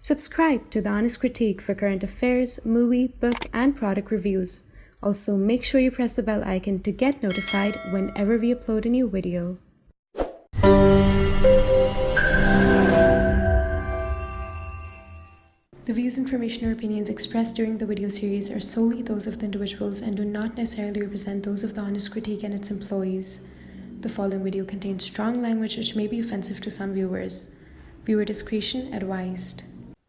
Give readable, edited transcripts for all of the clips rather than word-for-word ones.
Subscribe to The Honest Critique for current affairs, movie, book, and product reviews. Also, make sure you press the bell icon to get notified whenever we upload a new video. The views, information, or opinions expressed during the video series are solely those of the individuals and do not necessarily represent those of The Honest Critique and its employees. The following video contains strong language which may be offensive to some viewers. Viewer discretion advised.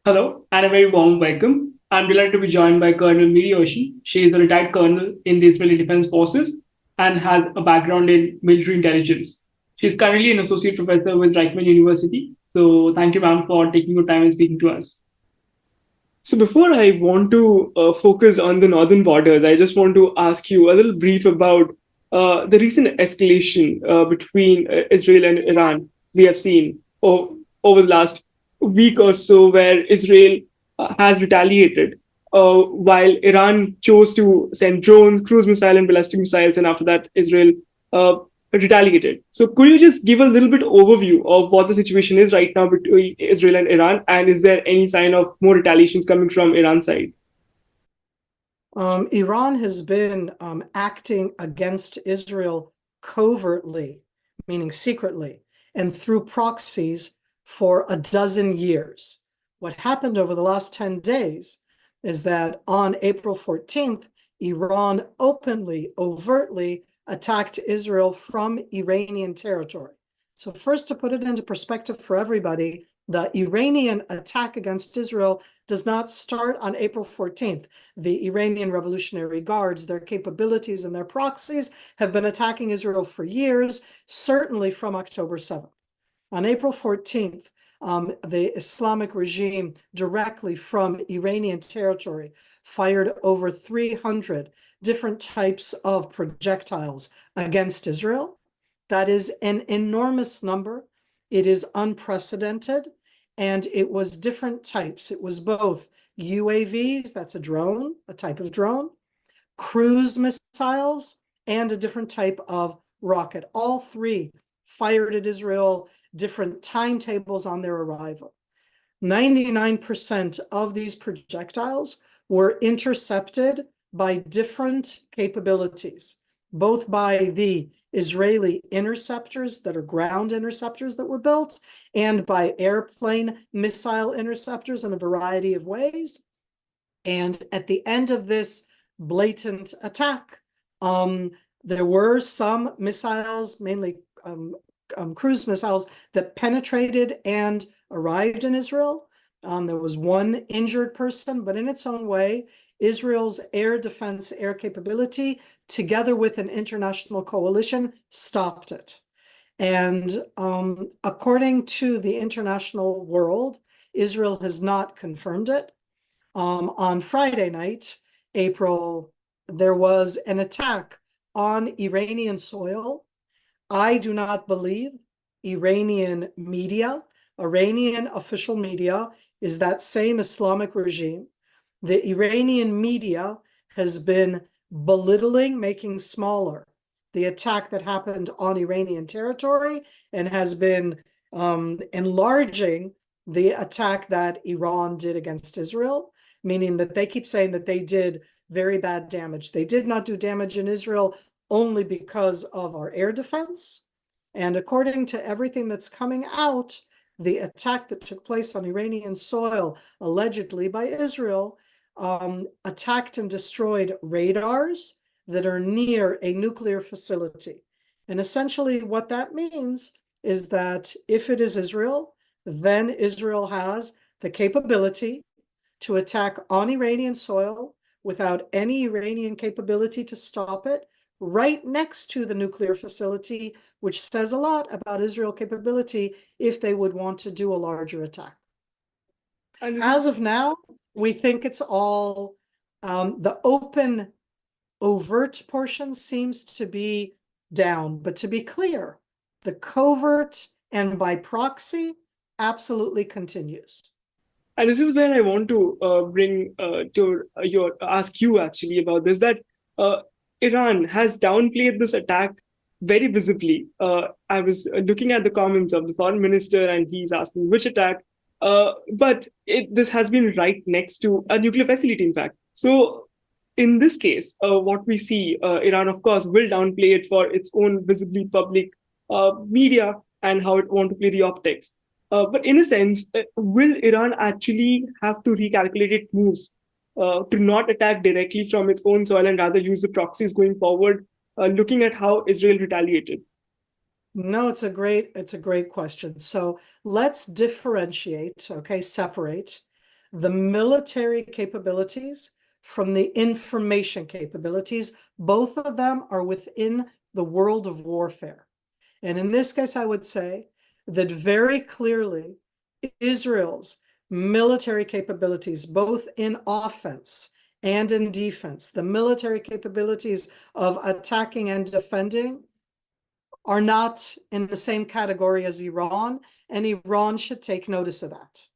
Hello, and a very warm welcome. I'm delighted to be joined by Colonel Miri. She is a retired colonel in the Israeli Defense Forces and has a background in military intelligence. She's currently an associate professor with Reichman University. So thank you, ma'am, for taking your time and speaking to us. So before I want to focus on the northern borders, I just want to ask you a little brief about the recent escalation between Israel and Iran we have seen over the last week or so, where Israel has retaliated, while Iran chose to send drones, cruise missile, and ballistic missiles, and after that, Israel retaliated. So, could you just give a little bit overview of what the situation is right now between Israel and Iran, and is there any sign of more retaliations coming from Iran's side? Iran has been acting against Israel covertly, meaning secretly, and through proxies for a dozen years. What happened over the last 10 days is that on April 14th, Iran openly, overtly attacked Israel from Iranian territory. So first, to put it into perspective for everybody, the Iranian attack against Israel does not start on April 14th. The Iranian Revolutionary Guards, their capabilities and their proxies have been attacking Israel for years, certainly from October 7th. On April 14th, the Islamic regime directly from Iranian territory fired over 300 different types of projectiles against Israel. That is an enormous number. It is unprecedented, and it was different types. It was both UAVs, that's a drone, a type of drone, cruise missiles, and a different type of rocket. All three fired at Israel, different timetables on their arrival. 99% of these projectiles were intercepted by different capabilities, both by the Israeli interceptors that are ground interceptors that were built, and by airplane missile interceptors in a variety of ways. And at the end of this blatant attack, there were some missiles, mainly cruise missiles, that penetrated and arrived in Israel. There was one injured person, but in its own way, Israel's air defense, air capability, together with an international coalition, stopped it. And according to the international world, Israel has not confirmed it. On Friday night, April, there was an attack on Iranian soil. I do not believe Iranian media, Iranian official media, is that same Islamic regime. The Iranian media has been belittling, making smaller the attack that happened on Iranian territory, and has been enlarging the attack that Iran did against Israel, meaning that they keep saying that they did very bad damage. They did not do damage in Israel only because of our air defense. And according to everything that's coming out, the attack that took place on Iranian soil, allegedly by Israel, attacked and destroyed radars that are near a nuclear facility. And essentially what that means is that if it is Israel, then Israel has the capability to attack on Iranian soil without any Iranian capability to stop it, right next to the nuclear facility, which says a lot about Israel's capability if they would want to do a larger attack. As of now, we think it's all the open, overt portion seems to be down. But to be clear, the covert and by proxy absolutely continues. And this is where I want to ask you actually about this, that Iran has downplayed this attack very visibly. I was looking at the comments of the foreign minister, and he's asking which attack. But this has been right next to a nuclear facility, in fact. So in this case, what we see, Iran, of course, will downplay it for its own visibly public media and how it want to play the optics. But in a sense, will Iran actually have to recalculate its moves to not attack directly from its own soil and rather use the proxies going forward, looking at how Israel retaliated? No, it's a great question. So let's differentiate, okay, separate the military capabilities from the information capabilities. Both of them are within the world of warfare. And in this case, I would say that very clearly Israel's military capabilities, both in offense and in defense, the military capabilities of attacking and defending are not in the same category as Iran, and Iran should take notice of that.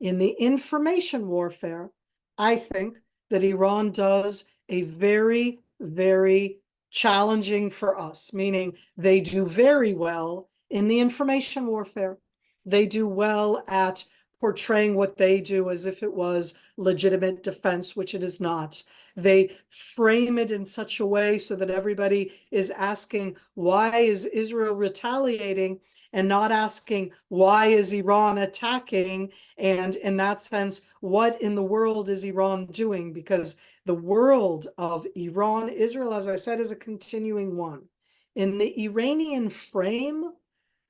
In the information warfare, I think that Iran does a very, very challenging for us, meaning they do very well in the information warfare. They do well at portraying what they do as if it was legitimate defense, which it is not. They frame it in such a way so that everybody is asking, why is Israel retaliating? And not asking, why is Iran attacking? And in that sense, what in the world is Iran doing? Because the world of Iran, Israel, as I said, is a continuing one. In the Iranian frame,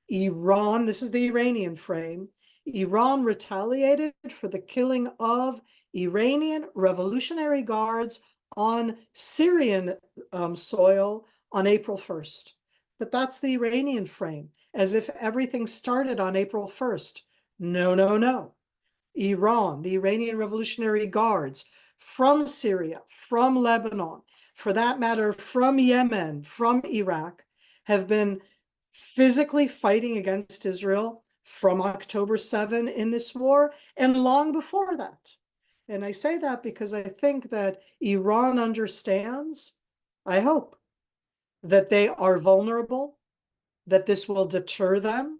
Iran, this is the Iranian frame, Iran retaliated for the killing of Iranian Revolutionary Guards on Syrian soil on April 1st. But that's the Iranian frame, as if everything started on April 1st. No, no, no. Iran, the Iranian Revolutionary Guards from Syria, from Lebanon, for that matter, from Yemen, from Iraq, have been physically fighting against Israel from October 7 in this war and long before that. And I say that because I think that Iran understands, I hope, that they are vulnerable, that this will deter them.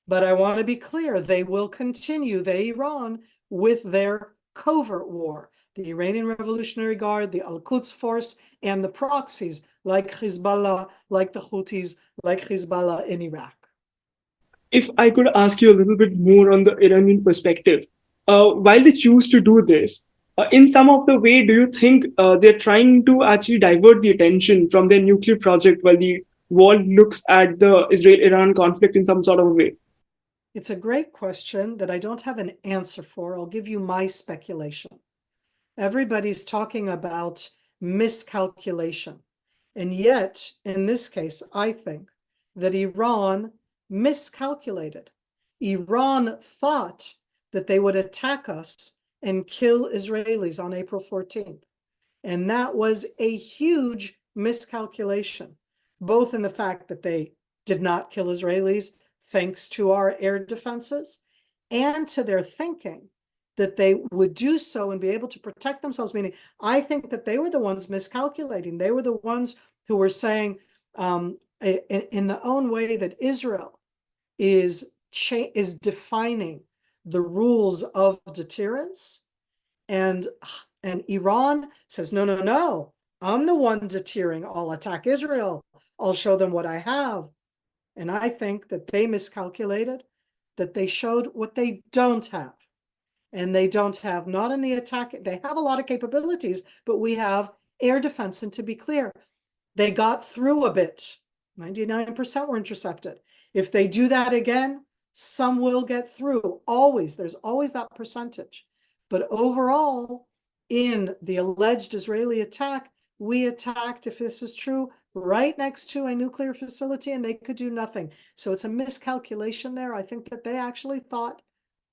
But I want to be clear, they will continue, Iran, with their covert war. The Iranian Revolutionary Guard, the Al-Quds Force, and the proxies like Hezbollah, like the Houthis, like Hezbollah in Iraq. If I could ask you a little bit more on the Iranian perspective, while they choose to do this, in some of the way, do you think they're trying to actually divert the attention from their nuclear project while the world looks at the Israel-Iran conflict in some sort of a way? It's a great question that I don't have an answer for. I'll give you my speculation. Everybody's talking about miscalculation. And yet, in this case, I think that Iran miscalculated. Iran thought that they would attack us and kill Israelis on April 14th. And that was a huge miscalculation, both in the fact that they did not kill Israelis thanks to our air defenses, and to their thinking that they would do so and be able to protect themselves. Meaning, I think that they were the ones miscalculating. They were the ones who were saying, in the own way, that Israel is defining the rules of deterrence, and Iran says, no, no, no, I'm the one deterring. I'll attack Israel. I'll show them what I have. And I think that they miscalculated, that they showed what they don't have. And they don't have, not in the attack, they have a lot of capabilities, but we have air defense. And to be clear, they got through a bit. 99% were intercepted. If they do that again, some will get through. Always, there's always that percentage. But overall, in the alleged Israeli attack, we attacked, if this is true, right next to a nuclear facility, and they could do nothing. So it's a miscalculation there. I think that they actually thought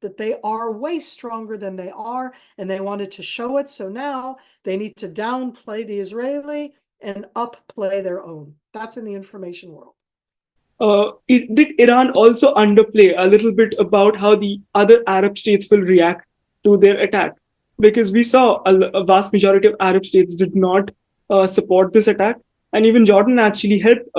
that they are way stronger than they are, and they wanted to show it. So now they need to downplay the Israeli and upplay their own. That's in the information world. Did Iran also underplay a little bit about how the other Arab states will react to their attack? Because we saw a vast majority of Arab states did not support this attack, and even Jordan actually helped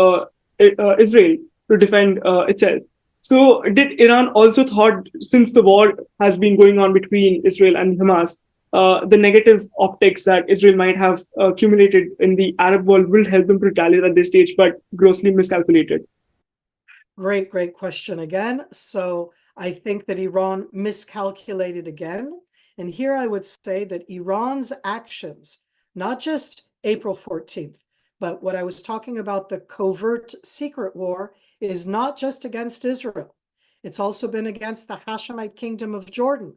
Israel to defend itself. So did Iran also thought, since the war has been going on between Israel and Hamas, the negative optics that Israel might have accumulated in the Arab world will help them to retaliate at this stage, but grossly miscalculated? Great question again. So I think that Iran miscalculated again. And here I would say that Iran's actions, not just April 14th, but what I was talking about, the covert secret war, is not just against Israel. It's also been against the Hashemite kingdom of Jordan.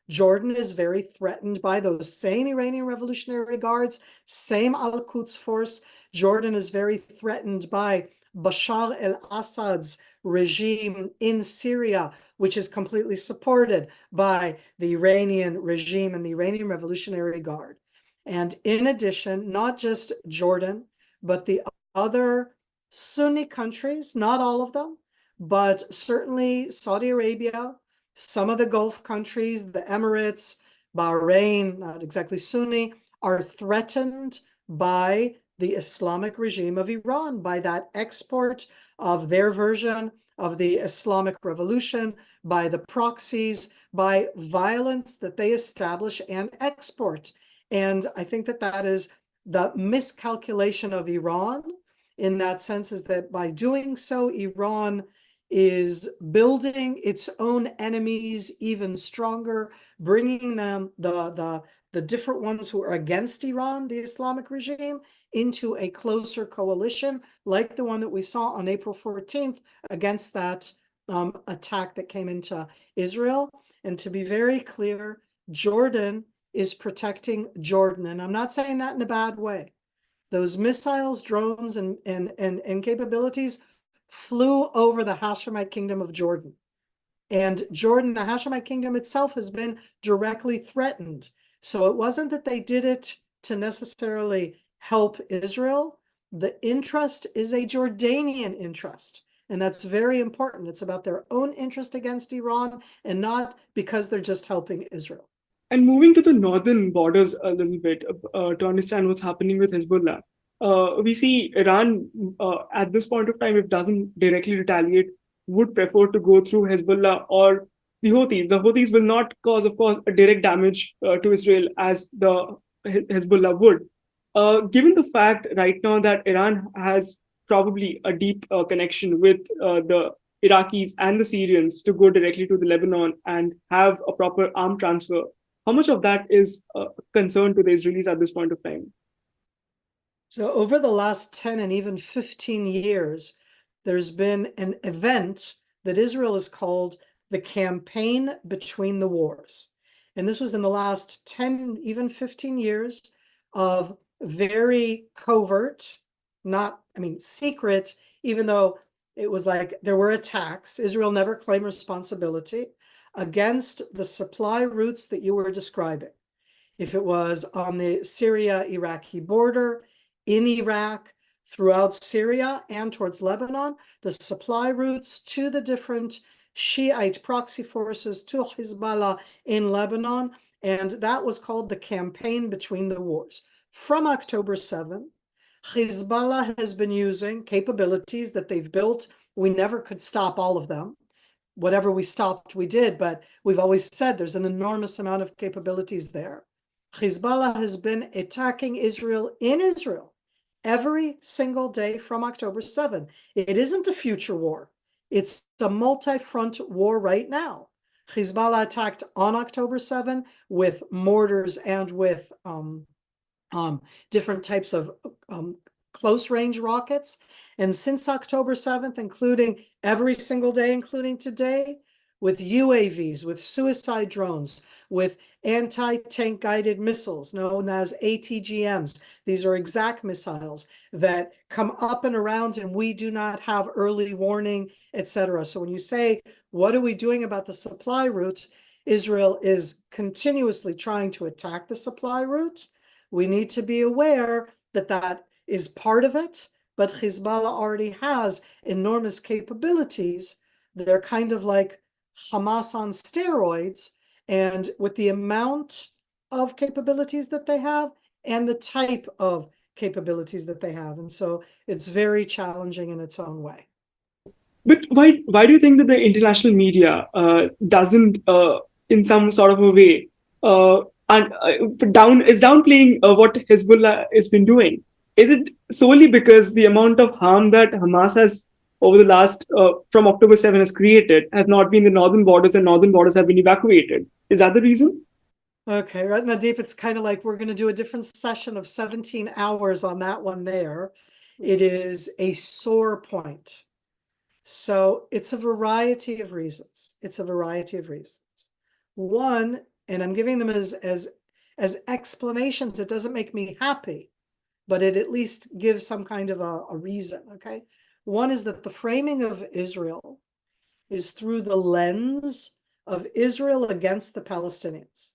Jordan is very threatened by those same Iranian Revolutionary Guards, same Al-Quds force. Jordan is very threatened by Bashar al-Assad's regime in Syria, which is completely supported by the Iranian regime and the Iranian Revolutionary Guard. And in addition, not just Jordan, but the other Sunni countries, not all of them, but certainly Saudi Arabia, some of the Gulf countries, the Emirates, Bahrain, not exactly Sunni, are threatened by the Islamic regime of Iran, by that export of their version of the Islamic Revolution, by the proxies, by violence that they establish and export. And I think that that is the miscalculation of Iran in that sense, is that by doing so, Iran is building its own enemies even stronger, bringing them the different ones who are against Iran, the Islamic regime, into a closer coalition, like the one that we saw on April 14th against that attack that came into Israel. And to be very clear, Jordan is protecting Jordan. And I'm not saying that in a bad way. Those missiles, drones, and capabilities flew over the Hashemite kingdom of Jordan. And Jordan, the Hashemite kingdom itself, has been directly threatened. So it wasn't that they did it to necessarily help Israel. The interest is a Jordanian interest. And that's very important. It's about their own interest against Iran and not because they're just helping Israel. And moving to the northern borders a little bit to understand what's happening with Hezbollah, we see Iran at this point of time, if doesn't directly retaliate, would prefer to go through Hezbollah or the Houthis. The Houthis will not cause, of course, a direct damage to Israel as the Hezbollah would. Given the fact right now that Iran has probably a deep connection with the Iraqis and the Syrians to go directly to the Lebanon and have a proper arm transfer, how much of that is a concern to the Israelis at this point of time? So over the last 10 and even 15 years, there's been an event that Israel has called the campaign between the wars. And this was in the last 10, even 15 years of very covert, secret, even though it was like there were attacks. Israel never claimed responsibility against the supply routes that you were describing. If it was on the Syria-Iraqi border, in Iraq, throughout Syria, and towards Lebanon, the supply routes to the different Shiite proxy forces, to Hezbollah in Lebanon, and that was called the campaign between the wars. From October 7, Hezbollah has been using capabilities that they've built. We never could stop all of them. Whatever we stopped, we did, but we've always said there's an enormous amount of capabilities there. Hezbollah has been attacking Israel in Israel every single day from October 7. It isn't a future war. It's a multi-front war right now. Hezbollah attacked on October 7 with mortars and with different types of close-range rockets. And since October 7th, including every single day, including today, with UAVs, with suicide drones, with anti-tank guided missiles known as ATGMs. These are exact missiles that come up and around and we do not have early warning, etc. So when you say, what are we doing about the supply route? Israel is continuously trying to attack the supply route. We need to be aware that that is part of it, but Hezbollah already has enormous capabilities. They're kind of like Hamas on steroids, and with the amount of capabilities that they have and the type of capabilities that they have. And so it's very challenging in its own way. But why do you think that the international media doesn't, in some sort of a way, and is downplaying what Hezbollah has been doing? Is it solely because the amount of harm that Hamas has over the last from October 7 has created has not been the northern borders, and northern borders have been evacuated? Is that the reason? Okay, right, Nadeep, it's kind of like we're going to do a different session of 17 hours on that one there. It is a sore point. So it's a variety of reasons. It's a variety of reasons. One, and I'm giving them as explanations, it doesn't make me happy, but it at least gives some kind of a reason, okay? One is that the framing of Israel is through the lens of Israel against the Palestinians.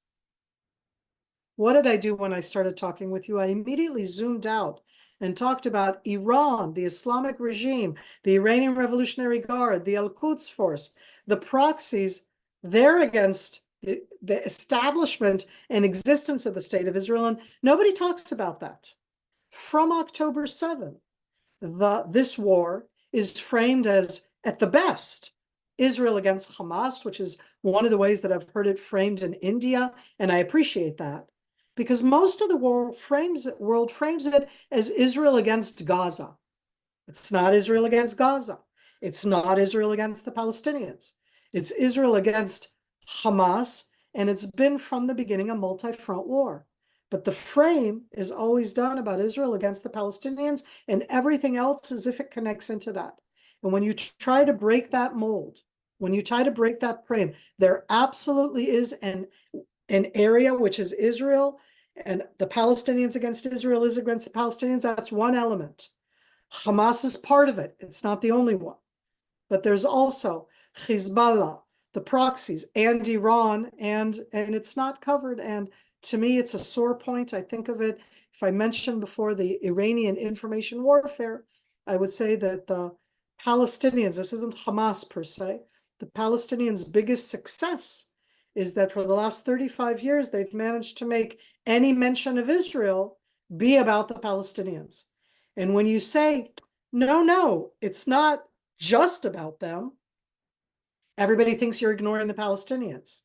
What did I do when I started talking with you? I immediately zoomed out and talked about Iran, the Islamic regime, the Iranian Revolutionary Guard, the Al-Quds Force, the proxies. They're against the establishment and existence of the state of Israel, and nobody talks about that. From October 7, this war is framed as, at the best, Israel against Hamas, which is one of the ways that I've heard it framed in India, and I appreciate that. Because most of the world frames it as Israel against Gaza. It's not Israel against Gaza. It's not Israel against the Palestinians. It's Israel against Hamas, and it's been from the beginning a multi-front war. But the frame is always done about Israel against the Palestinians, and everything else as if it connects into that. And when you try to break that mold, when you try to break that frame, there absolutely is an area which is Israel, and the Palestinians against Israel is against the Palestinians. That's one element. Hamas is part of it. It's not the only one. But there's also Hezbollah, the proxies, and Iran, and it's not covered. And to me, it's a sore point. I think of it, if I mentioned before the Iranian information warfare, I would say that the Palestinians, this isn't Hamas per se, the Palestinians' biggest success is that for the last 35 years, they've managed to make any mention of Israel be about the Palestinians. And when you say, no, it's not just about them, everybody thinks you're ignoring the Palestinians.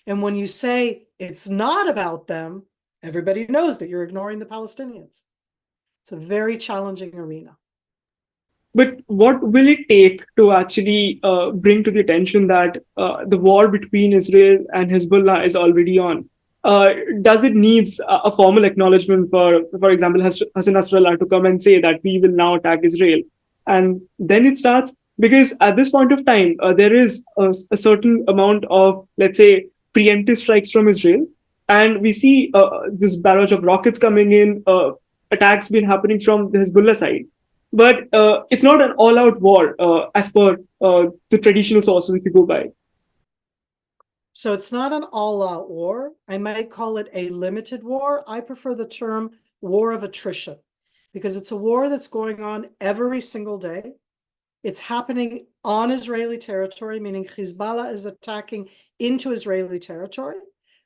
And when you say it's not about them, everybody knows that you're ignoring the Palestinians. It's a very challenging arena. But what will it take to actually bring to the attention that the war between Israel and Hezbollah is already on? Does it needs a formal acknowledgement for example, Hassan Nasrallah to come and say that we will now attack Israel, and then it starts? Because at this point of time, there is a certain amount of, let's say, preemptive strikes from Israel, and we see this barrage of rockets coming in, attacks been happening from the Hezbollah side. But it's not an all-out war as per the traditional sources if you go by. So it's not an all-out war. I might call it a limited war. I prefer the term war of attrition because it's a war that's going on every single day. It's happening on Israeli territory, meaning Hezbollah is attacking into Israeli territory.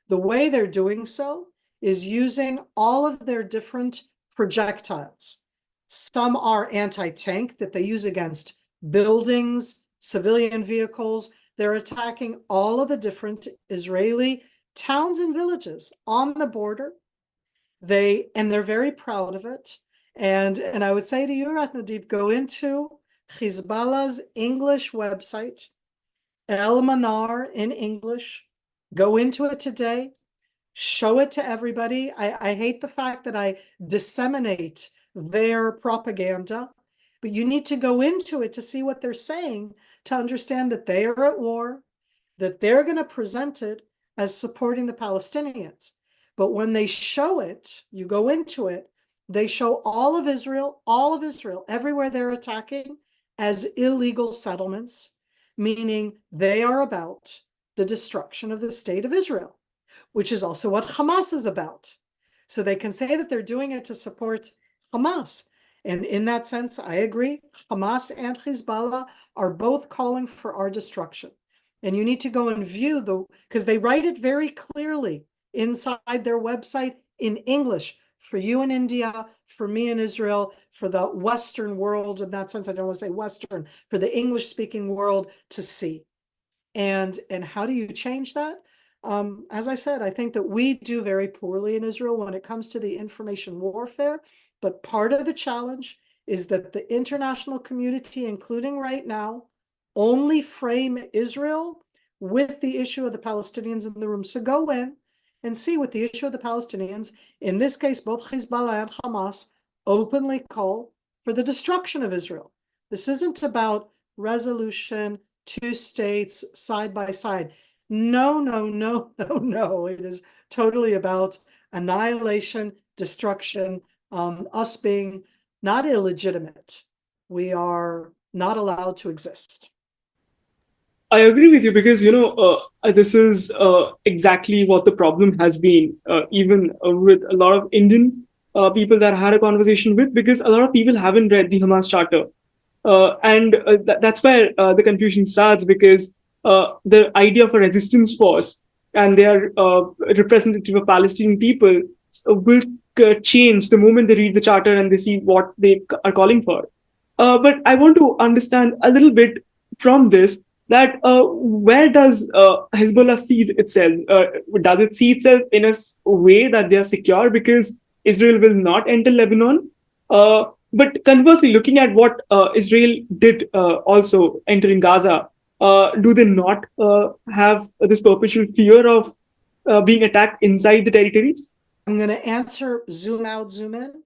The way they're doing so is using all of their different projectiles. Some are anti-tank that they use against buildings, civilian vehicles. They're attacking all of the different Israeli towns and villages on the border. They're very proud of it. And I would say to you, Ratnadeep, go into Hezbollah's English website, El Manar in English. Go into it today. Show it to everybody. I hate the fact that I disseminate their propaganda, but you need to go into it to see what they're saying, to understand that they are at war, that they're going to present it as supporting the Palestinians. But when they show it, you go into it, they show all of Israel, everywhere they're attacking as illegal settlements, meaning they are about the destruction of the state of Israel, which is also what Hamas is about. So they can say that they're doing it to support Hamas. And in that sense, I agree. Hamas and Hezbollah are both calling for our destruction. And you need to go and view because they write it very clearly inside their website in English for you in India, for me in Israel, for the Western world. In that sense, I don't want to say Western, for the English-speaking world to see. And how do you change that? As I said, I think that we do very poorly in Israel when it comes to the information warfare. But part of the challenge is that the international community, including right now, only frame Israel with the issue of the Palestinians in the room. So go in and see with the issue of the Palestinians, in this case, both Hezbollah and Hamas openly call for the destruction of Israel. This isn't about resolution, two states side by side. No, no, no, no, no. It is totally about annihilation, destruction, us being not illegitimate. We are not allowed to exist. I agree with you because this is exactly what the problem has been, even with a lot of Indian people that I had a conversation with, because a lot of people haven't read the Hamas Charter, and that's where the confusion starts, because the idea of a resistance force and their representative of Palestinian people will change the moment they read the charter and they see what they are calling for. But I want to understand a little bit from this that where does Hezbollah sees itself? Does it see itself in a way that they are secure because Israel will not enter Lebanon? But conversely, looking at what Israel did also entering Gaza, do they not have this perpetual fear of being attacked inside the territories? I'm going to answer zoom out, zoom in.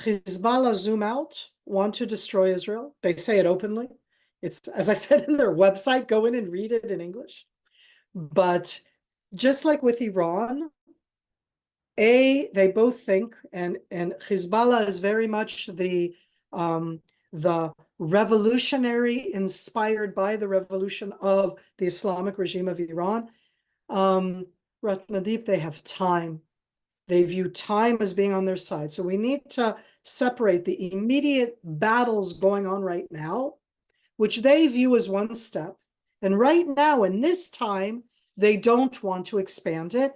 Hezbollah zoom out, want to destroy Israel. They say it openly. It's, as I said, in their website, go in and read it in English. But just like with Iran, they both think, and Hezbollah is very much the revolutionary inspired by the revolution of the Islamic regime of Iran. Ratnadeep, they have time. They view time as being on their side. So we need to separate the immediate battles going on right now, which they view as one step. And right now, in this time, they don't want to expand it,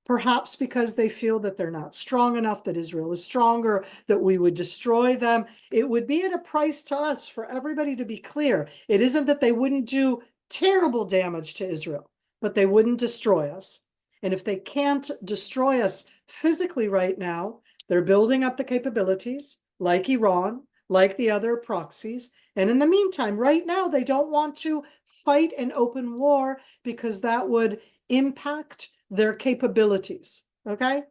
perhaps because they feel that they're not strong enough, that Israel is stronger, that we would destroy them. It would be at a price to us, for everybody to be clear. It isn't that they wouldn't do terrible damage to Israel, but they wouldn't destroy us. And if they can't destroy us physically right now, they're building up the capabilities, like Iran, like the other proxies. And in the meantime, right now, they don't want to fight an open war because that would impact their capabilities, okay?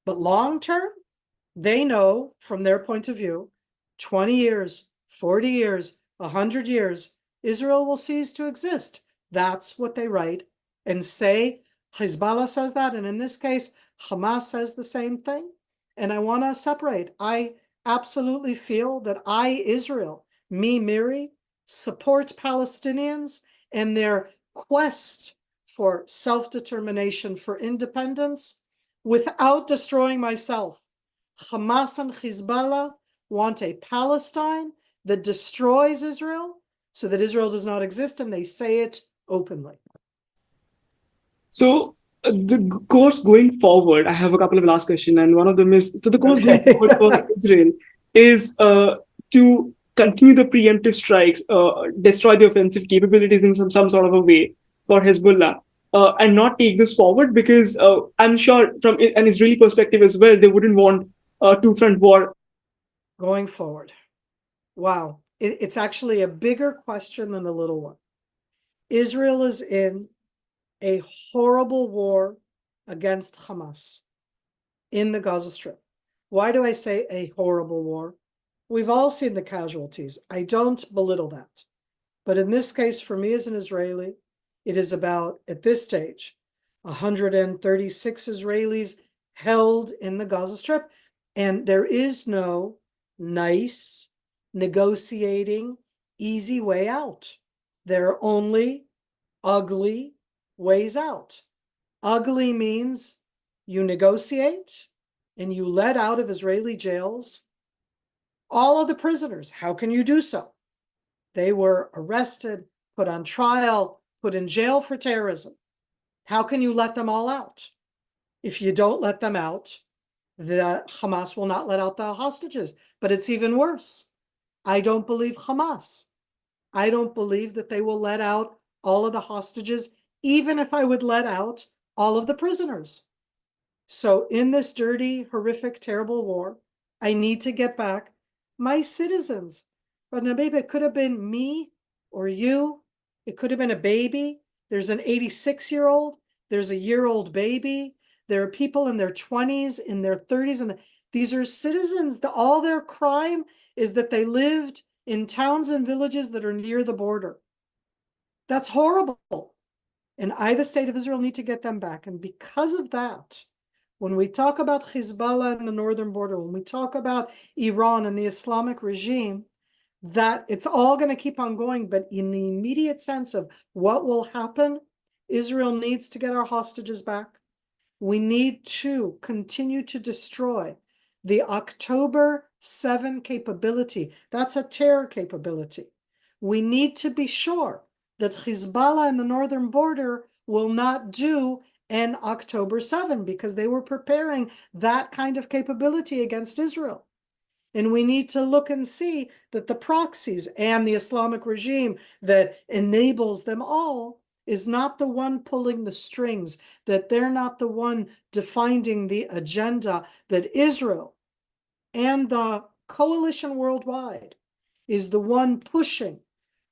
But long term, they know from their point of view, 20 years, 40 years, 100 years, Israel will cease to exist. That's what they write and say. Hezbollah says that, and in this case, Hamas says the same thing. And I want to separate. I absolutely feel that Israel, me, Miri, support Palestinians and their quest for self-determination, for independence, without destroying myself. Hamas and Hezbollah want a Palestine that destroys Israel so that Israel does not exist, and they say it openly. So the course going forward, I have a couple of last questions, and one of them is, so the course going forward for Israel is to continue the preemptive strikes, destroy the offensive capabilities in some sort of a way for Hezbollah, and not take this forward, because I'm sure from an Israeli perspective as well, they wouldn't want a two-front war. Going forward. Wow. It's actually a bigger question than the little one. Israel is in a horrible war against Hamas in the Gaza Strip. Why do I say a horrible war? We've all seen the casualties. I don't belittle that. But in this case, for me as an Israeli, it is about, at this stage, 136 Israelis held in the Gaza Strip. And there is no nice, negotiating, easy way out. There are only ugly ways out. Ugly means you negotiate and you let out of Israeli jails all of the prisoners. How can you do so? They were arrested, put on trial, put in jail for terrorism. How can you let them all out? If you don't let them out, that Hamas will not let out the hostages. But it's even worse. I don't believe Hamas. I don't believe that they will let out all of the hostages, even if I would let out all of the prisoners. So in this dirty, horrific, terrible war, I need to get back my citizens. But maybe it could have been me or you. It could have been a baby. There's an 86-year-old. There's a year-old baby. There are people in their 20s, in their 30s, and these are citizens. All their crime is that they lived in towns and villages that are near the border. That's horrible. And I, the state of Israel, need to get them back. And because of that, when we talk about Hezbollah and the northern border, when we talk about Iran and the Islamic regime, that it's all going to keep on going. But in the immediate sense of what will happen, Israel needs to get our hostages back. We need to continue to destroy the October 7 capability. That's a terror capability. We need to be sure that Hezbollah in the northern border will not do an October 7 because they were preparing that kind of capability against Israel. And we need to look and see that the proxies and the Islamic regime that enables them all is not the one pulling the strings, that they're not the one defining the agenda, that Israel and the coalition worldwide is the one pushing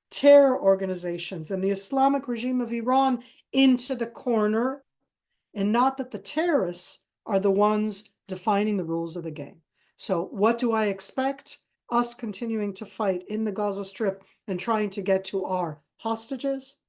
terror organizations and the Islamic regime of Iran into the corner, and not that the terrorists are the ones defining the rules of the game. So what do I expect? Us continuing to fight in the Gaza Strip and trying to get to our hostages,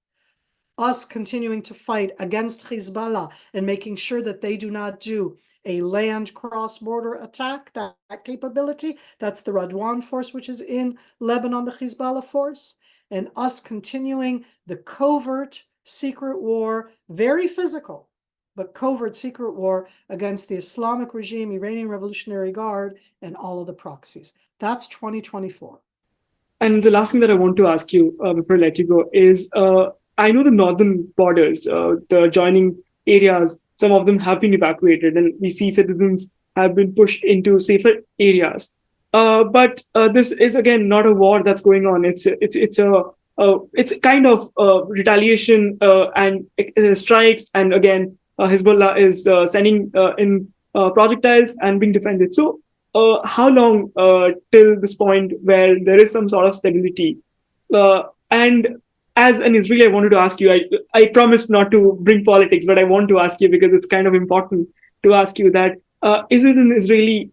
us continuing to fight against Hezbollah and making sure that they do not do a land cross-border attack, that capability. That's the Radwan force, which is in Lebanon, the Hezbollah force. And us continuing the covert secret war, very physical, but covert secret war against the Islamic regime, Iranian Revolutionary Guard, and all of the proxies. That's 2024. And the last thing that I want to ask you before I let you go is, I know the northern borders, the adjoining areas, some of them have been evacuated, and we see citizens have been pushed into safer areas. But this is again not a war that's going on. It's kind of retaliation and strikes, and again Hezbollah is sending in projectiles and being defended. So how long till this point where there is some sort of stability? And as an Israeli, I wanted to ask you, I promised not to bring politics, but I want to ask you because it's kind of important to ask you that, is it an Israeli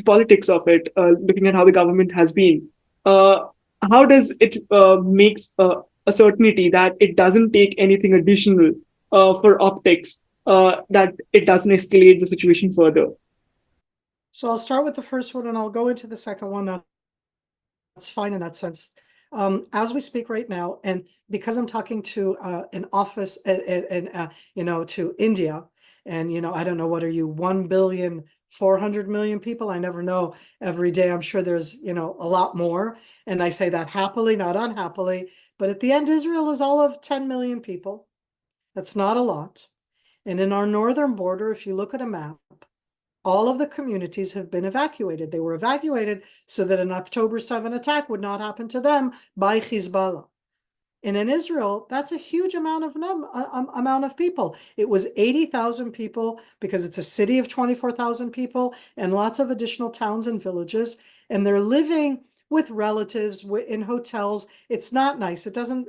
politics of it, looking at how the government has been, how does it makes a certainty that it doesn't take anything additional for optics, that it doesn't escalate the situation further? So I'll start with the first one and I'll go into the second one. That's fine in that sense. As we speak right now, and because I'm talking to an office and to India, and I don't know, what are you, 1,400,000,000 people? I never know. Every day I'm sure there's a lot more, and I say that happily, not unhappily. But at the end, Israel is all of 10 million people. That's not a lot. And in our northern border, if you look at a map, all of the communities have been evacuated. They were evacuated so that an October 7 attack would not happen to them by Hezbollah. And in Israel, that's a huge amount of people. It was 80,000 people because it's a city of 24,000 people and lots of additional towns and villages. And they're living with relatives in hotels. It's not nice. It doesn't,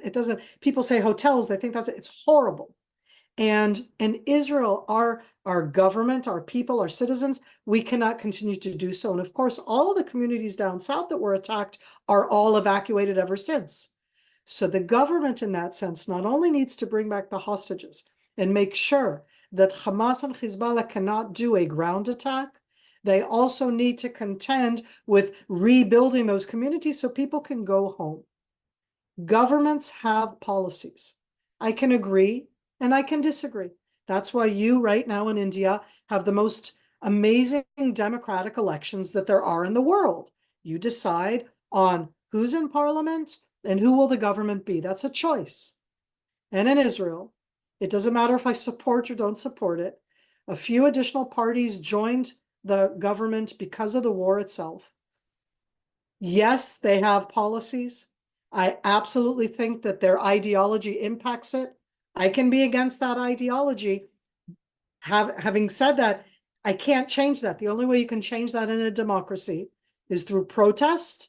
people say hotels, they think it's horrible. And in Israel, our government, our people, our citizens, we cannot continue to do so. And of course, all of the communities down south that were attacked are all evacuated ever since. So the government in that sense not only needs to bring back the hostages and make sure that Hamas and Hezbollah cannot do a ground attack, they also need to contend with rebuilding those communities so people can go home. Governments have policies. I can agree and I can disagree. That's why you right now in India have the most amazing democratic elections that there are in the world. You decide on who's in parliament and who will the government be. That's a choice. And in Israel, it doesn't matter if I support or don't support it. A few additional parties joined the government because of the war itself. Yes, they have policies. I absolutely think that their ideology impacts it. I can be against that ideology. Having said that, I can't change that. The only way you can change that in a democracy is through protest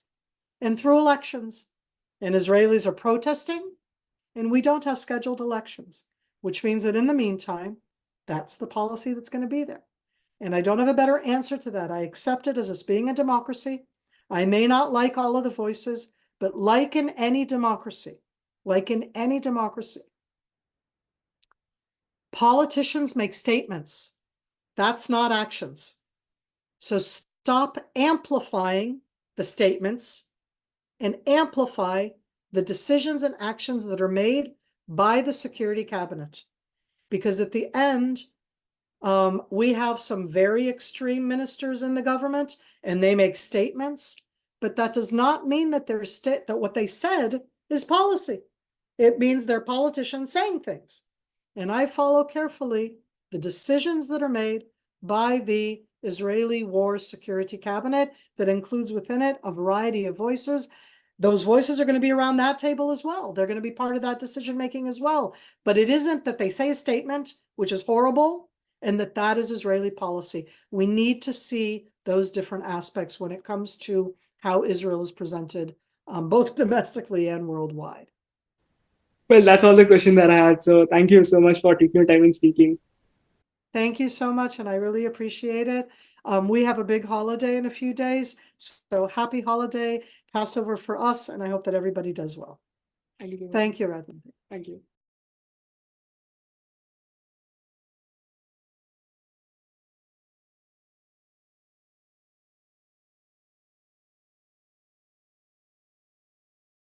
and through elections. And Israelis are protesting, and we don't have scheduled elections, which means that in the meantime, that's the policy that's going to be there. And I don't have a better answer to that. I accept it as us being a democracy. I may not like all of the voices, but like in any democracy, politicians make statements. That's not actions. So stop amplifying the statements and amplify the decisions and actions that are made by the security cabinet. Because at the end, we have some very extreme ministers in the government, and they make statements, but that does not mean that that what they said is policy. It means they're politicians saying things. And I follow carefully the decisions that are made by the Israeli War Security Cabinet that includes within it a variety of voices. Those voices are going to be around that table as well. They're going to be part of that decision-making as well. But it isn't that they say a statement, which is horrible, and that is Israeli policy. We need to see those different aspects when it comes to how Israel is presented, both domestically and worldwide. Well, that's all the question that I had. So thank you so much for taking your time and speaking. Thank you so much, and I really appreciate it. We have a big holiday in a few days, so happy holiday, Passover for us, and I hope that everybody does well. Thank you so much. Thank you, Radman. Thank you.